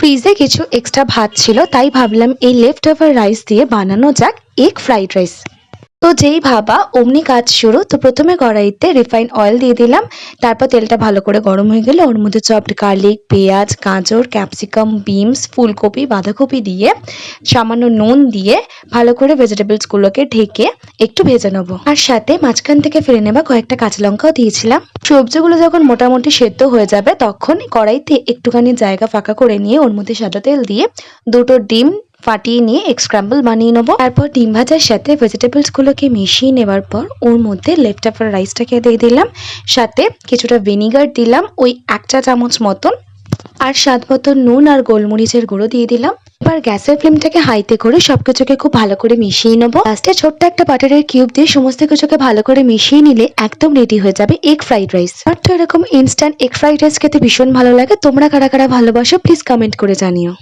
ফ্রিজে কিছু এক্সট্রা ভাত ছিল, তাই ভাবলাম এই লেফট ওভার রাইস দিয়ে বানানো যাক এগ ফ্রাইড রাইস। তো যেই ভাবা অমনি কাজ শুরু। তো প্রথমে কড়াইতে রিফাইন অয়েল দিয়ে দিলাম, তারপর তেলটা ভালো করে গরম হয়ে গেলে ওর মধ্যে চপড গার্লিক, পেঁয়াজ, গাজর, ক্যাপসিকাম, বিনস, ফুলকপি, বাঁধাকপি দিয়ে সামান্য নুন দিয়ে ভালো করে ভেজিটেবলসগুলোকে ঢেকে একটু ভেজে নেবো। আর সাথে মাঝখান থেকে ফেলে নেওয়া কয়েকটা কাঁচা লঙ্কাও দিয়েছিলাম। সবজিগুলো যখন মোটামুটি সেদ্ধ হয়ে যাবে তখন কড়াইতে একটুখানি জায়গা ফাঁকা করে নিয়ে ওর মধ্যে সাদা তেল দিয়ে দুটো ডিম ফাটিয়ে নিয়ে এগ স্ক্র্যাম্বল বানিয়ে নেবো। তারপর ডিম ভাজার সাথে ভেজিটেবলস গুলোকে মিশিয়ে নেওয়ার পর ওর মধ্যে লেফট ওভার রাইসটাকে দিয়ে দিলাম, সাথে কিছুটা ভিনিগার দিলাম ওই 1 চা চামচ মতন, আর স্বাদ মতো নুন আর গোলমরিচের গুঁড়ো দিয়ে দিলাম। এবার গ্যাসের ফ্লেমটাকে হাইতে করে সবকিছুকে খুব ভালো করে মিশিয়ে নেবো। লাস্টে ছোট্ট একটা বাটারের কিউব দিয়ে সমস্ত কিছুকে ভালো করে মিশিয়ে নিলে একদম রেডি হয়ে যাবে এগ ফ্রাইড রাইস। আর তো এরকম ইনস্ট্যান্ট এগ ফ্রাইড রাইস খেতে ভীষণ ভালো লাগে। তোমরা কারা কারা ভালোবাসো প্লিজ কমেন্ট করে জানিও।